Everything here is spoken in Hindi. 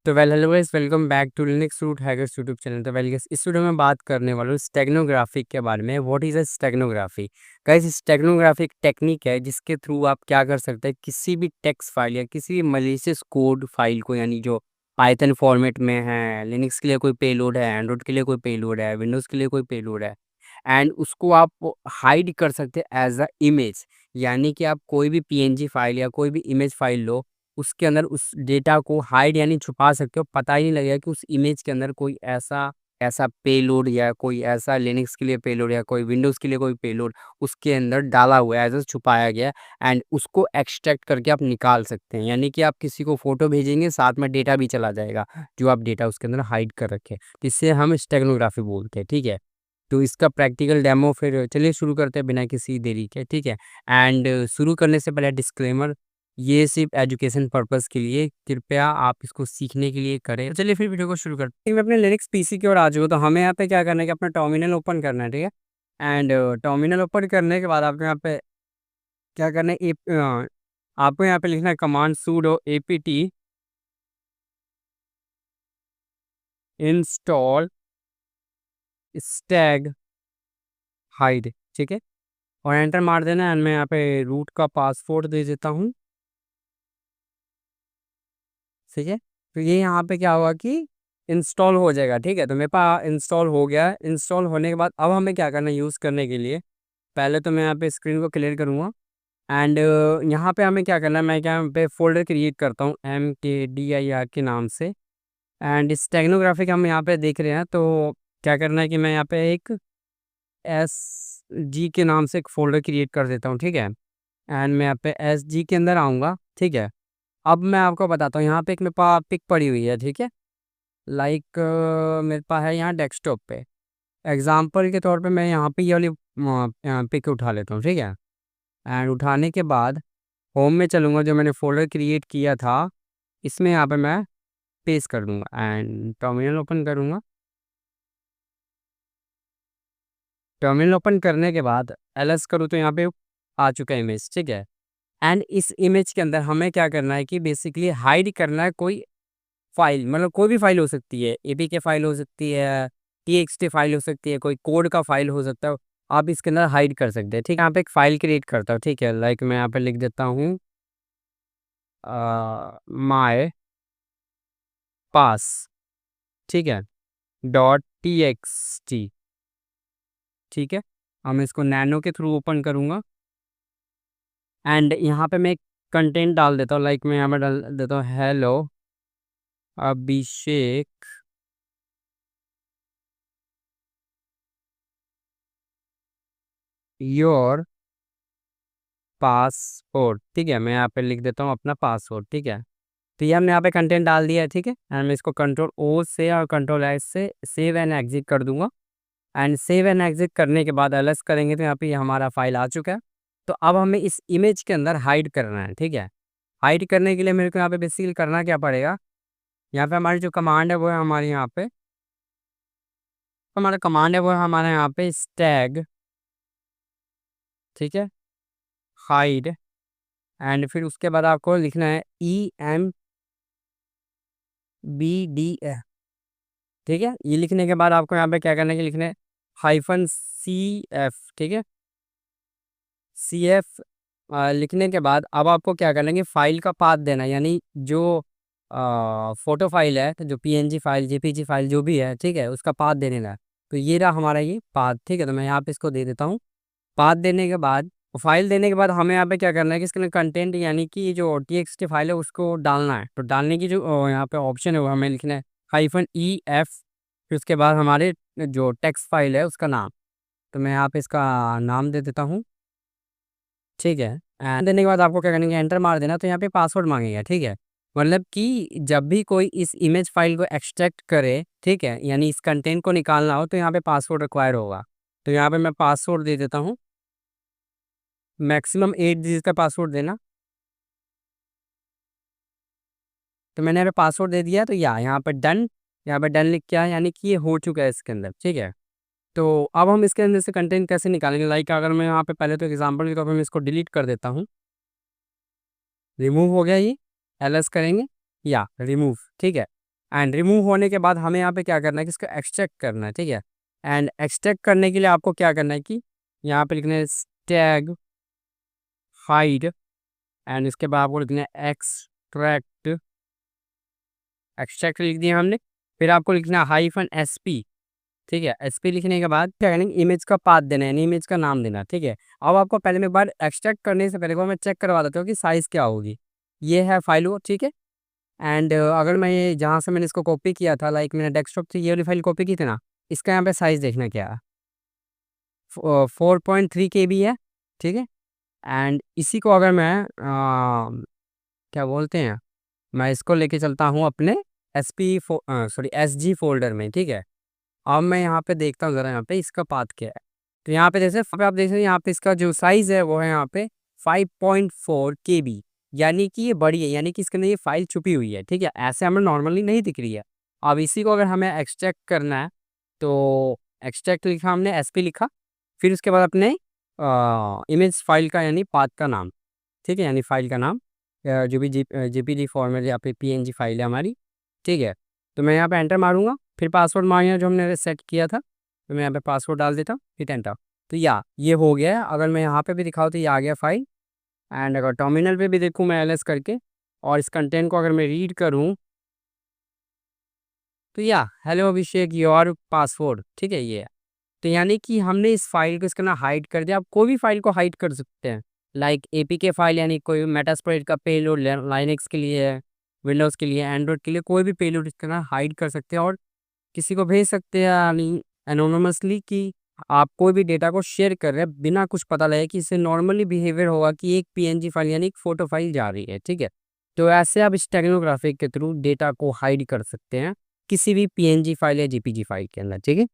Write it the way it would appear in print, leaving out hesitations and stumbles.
तो hello guys, welcome back to Linux root hackers YouTube channel. तो गाइस, इस वीडियो में बात करने वाला हूँ स्टेगनोग्राफी के बारे में। What is a steganography? Guys, steganography एक टेक्निक है जिसके थ्रू आप क्या कर सकते हैं, किसी भी टेक्स्ट फाइल या किसी भी मलिशियस कोड फाइल को, यानी जो पाइथन फॉर्मेट में है, लिनक्स के लिए कोई पेलोड है, एंड्रॉइड के लिए कोई पेलोड है, विंडोज़ के लिए कोई पेलोड है, एंड उसको आप हाइड कर सकते हैं एज अ इमेज। यानी कि आप कोई भी पीएनजी फाइल या कोई भी इमेज फाइल लो, उसके अंदर उस डेटा को हाइड यानी छुपा सकते हो, पता ही नहीं लगेगा कि उस इमेज के अंदर कोई ऐसा ऐसा पेलोड या कोई ऐसा लिनक्स के लिए पेलोड या कोई विंडोज़ के लिए कोई पेलोड उसके अंदर डाला हुआ है, ऐसा छुपाया गया है। एंड उसको एक्सट्रैक्ट करके आप निकाल सकते हैं। यानी कि आप किसी को फोटो भेजेंगे, साथ में डेटा भी चला जाएगा जो आप डेटा उसके अंदर हाइड कर रखे हैं। इससे हम स्टेगनोग्राफी बोलते हैं, ठीक है। तो इसका प्रैक्टिकल डेमो फिर चलिए शुरू करते हैं बिना किसी देरी के, ठीक है। एंड शुरू करने से पहले डिस्क्लेमर, ये सिर्फ एजुकेशन पर्पस के लिए, कृपया आप इसको सीखने के लिए करें। तो चलिए फिर वीडियो को शुरू करते हैं। मैं अपने लिनक्स पीसी की ओर आ चुका हूँ। तो हमें यहाँ पे क्या करना है कि अपना टर्मिनल ओपन करना है, ठीक है। एंड टर्मिनल ओपन करने के बाद आपको यहाँ पे क्या करना है, आपको यहाँ पे लिखना है command sudo apt install Stag hide, ठीक है। और एंटर मार देना। एंड मैं यहाँ पे रूट का पासवर्ड दे देता हूँ, ठीक है। तो ये यहाँ पे क्या होगा कि इंस्टॉल हो जाएगा, ठीक है। तो मेरे पास इंस्टॉल हो गया है। इंस्टॉल होने के बाद अब हमें क्या करना है यूज़ करने के लिए, पहले तो मैं यहाँ पे स्क्रीन को क्लियर करूँगा। एंड यहाँ पे हमें क्या करना है, मैं क्या यहाँ पे फोल्डर क्रिएट करता हूँ MKDIR के नाम से। एंड स्टेगनोग्राफिक हम यहाँ पे देख रहे हैं, तो क्या करना है कि मैं यहाँ पे एक SG के नाम से एक फोल्डर क्रिएट कर देता हूँ, ठीक है। एंड मैं यहाँ पे SG के अंदर आऊँगा, ठीक है। अब मैं आपको बताता हूँ, यहाँ पे एक मेरे पास पिक पड़ी हुई है, ठीक है। लाइक मेरे पास है यहाँ डेस्कटॉप पे। एग्जाम्पल के तौर पे मैं यहाँ पे ये वाली पिक उठा लेता हूँ, ठीक है। एंड उठाने के बाद होम में चलूँगा, जो मैंने फोल्डर क्रिएट किया था इसमें यहाँ पे मैं पेस्ट कर दूँगा। एंड टर्मिनल ओपन करूँगा। टर्मिनल ओपन करने के बाद LS करूँ तो यहाँ पे आ चुका है इमेज, ठीक है। एंड इस इमेज के अंदर हमें क्या करना है कि बेसिकली हाइड करना है कोई फाइल, मतलब कोई भी फाइल हो सकती है, APK फाइल हो सकती है, TXT फाइल हो सकती है, कोई कोड का फाइल हो सकता है। आप इसके अंदर हाइड कर सकते हैं, ठीक है। यहाँ पे एक फाइल क्रिएट करता हूँ, ठीक है। लाइक मैं यहाँ पे लिख देता हूँ माय पास, ठीक है, .txt, ठीक है। अब मैं इसको नैनो के थ्रू ओपन करूँगा। एंड यहाँ पे मैं एक कंटेंट डाल देता हूँ। लाइक मैं यहाँ पे डाल देता हूँ हेलो अभिषेक योर पासपोर्ट, ठीक है। मैं यहाँ पे लिख देता हूँ अपना पासवर्ड, ठीक है। तो ये हमने यहाँ पे कंटेंट डाल दिया है, ठीक है। एंड मैं इसको Ctrl+O से और Ctrl+S से सेव एंड एग्जिट कर दूंगा। एंड सेव एंड एग्जिट करने के बाद LS करेंगे तो यहाँ पे हमारा फाइल आ चुका है। तो अब हमें इस इमेज के अंदर हाइड करना है, ठीक है। हाइड करने के लिए मेरे को यहाँ पे बेसिकली करना क्या पड़ेगा, यहाँ पे हमारी जो कमांड है वो है हमारे यहाँ पे, हमारा कमांड है वो है हमारे यहाँ पे स्टैग, ठीक है, हाइड। एंड फिर उसके बाद आपको लिखना है EMBDF, ठीक है। ये लिखने के बाद आपको यहाँ पे क्या करना है कि लिखना है -CF, ठीक है। CF लिखने के बाद अब आपको क्या करना है कि फाइल का पाथ देना है, यानी जो फोटो फाइल है, तो जो PNG फाइल, JPG फाइल जो भी है, ठीक है, उसका पाथ देने का है। तो ये रहा हमारा ये पाथ, ठीक है। तो मैं यहाँ पे इसको दे देता हूँ। पाथ देने के बाद, फाइल देने के बाद हमें यहाँ पे क्या करना है कि इसके लिए कंटेंट, यानी कि जो TXT फाइल है उसको डालना है। तो डालने की जो यहाँ पे ऑप्शन है वो हमें लिखना है -EF, फिर उसके बाद हमारे जो टेक्स्ट फाइल है उसका नाम। तो मैं यहाँ पे इसका नाम दे देता हूँ, ठीक है। एंड देने के बाद आपको क्या करना है, एंटर मार देना। तो यहाँ पे पासवर्ड मांगेगा, ठीक है। मतलब कि जब भी कोई इस इमेज फाइल को एक्सट्रैक्ट करे, ठीक है, यानी इस कंटेंट को निकालना हो, तो यहाँ पे पासवर्ड रिक्वायर होगा। तो यहाँ पे मैं पासवर्ड दे देता हूँ, मैक्सिमम 8 डिजिट का पासवर्ड देना। तो मैंने यहाँ पे पासवर्ड दे दिया। तो यहाँ पे डन, यहाँ पे डन लिख के आया, यानी कि ये हो चुका है इसके अंदर, ठीक है। तो अब हम इसके अंदर से कंटेंट कैसे निकालेंगे, लाइक अगर मैं यहाँ पे पहले तो एग्जाम्पल के तौर पर मैं इसको डिलीट कर देता हूँ, रिमूव हो गया ये। LS करेंगे या रिमूव, ठीक है। एंड रिमूव होने के बाद हमें यहाँ पे क्या करना है कि इसको एक्सट्रैक्ट करना है, ठीक है। एंड एक्सट्रैक्ट करने के लिए आपको क्या करना है कि यहाँ पे लिखना है टैग हाइड, एंड इसके बाद आपको लिखना है एक्सट्रैक्ट। एक्सट्रैक्ट लिख दिया हमने। फिर आपको लिखना है -SP, ठीक है। SP लिखने के बाद क्या करेंगे, इमेज का पाथ देना है, यानी इमेज का नाम देना है, ठीक है। अब आपको पहले में एक बार एक्सट्रैक्ट करने से पहले एक बार मैं चेक करवा देता हूँ कि साइज़ क्या होगी। ये है फाइल वो, ठीक है। एंड अगर मैं ये जहाँ से मैंने इसको कॉपी किया था, लाइक मैंने डेस्कटॉप से ये वाली फाइल कॉपी की थी ना, इसका यहाँ पे साइज़ देखना क्या है, 4.3 KB है, ठीक है। एंड इसी को अगर मैं क्या बोलते हैं, मैं इसको लेके चलता हूँ अपने SG फ़ोल्डर में, ठीक है। अब मैं यहाँ पे देखता हूँ ज़रा यहाँ पे इसका पाथ क्या है। तो यहाँ पे जैसे पे आप देख सकते हैं, यहाँ पे इसका जो साइज़ है वो है यहाँ पे 5.4 KB, यानी कि ये बड़ी है, यानी कि इसके अंदर ये फाइल छुपी हुई है, ठीक है। ऐसे हमें नॉर्मली नहीं दिख रही है। अब इसी को अगर हमें एक्सट्रैक्ट करना है, तो एक्सट्रैक्ट लिखा हमने, SP लिखा, फिर उसके बाद अपने इमेज फाइल का यानी पाथ का नाम, ठीक है, यानी फाइल का नाम, जो भी JPG फॉर्मेट या फिर PNG फाइल है हमारी, ठीक है। तो मैं यहाँ पे एंटर मारूंगा, फिर पासवर्ड मांगेगा जो हमने सेट किया था, तो मैं यहाँ पे पासवर्ड डाल देता हूँ, फिर एंटर। तो या ये हो गया है। अगर मैं यहाँ पे भी दिखाऊँ तो ये आ गया फाइल। एंड अगर टर्मिनल पे भी देखूँ मैं LS करके, और इस कंटेंट को अगर मैं रीड करूँ, तो या हेलो अभिषेक योर पासवर्ड, ठीक है, ये है। तो यानी कि हमने इस फाइल को इसके ना हाइड कर दिया। आप कोई भी फाइल को हाइड कर सकते हैं, लाइक APK फाइल, यानी कोई मेटास्प्लोइट का पेलोड लाइनक्स के लिए है, विंडोज़ के लिए, एंड्रॉइड के लिए, कोई भी पेलोड इसके ना हाइड कर सकते हैं और किसी को भेज सकते हैं, यानी एनोनिमसली, कि आप कोई भी डेटा को शेयर कर रहे हैं बिना कुछ पता लगे कि इससे नॉर्मली बिहेवियर होगा कि एक PNG फाइल यानी एक फ़ोटो फाइल जा रही है, ठीक है। तो ऐसे आप स्टेगनोग्राफी के थ्रू डेटा को हाइड कर सकते हैं किसी भी PNG फाइल या JPG फाइल के अंदर, ठीक है।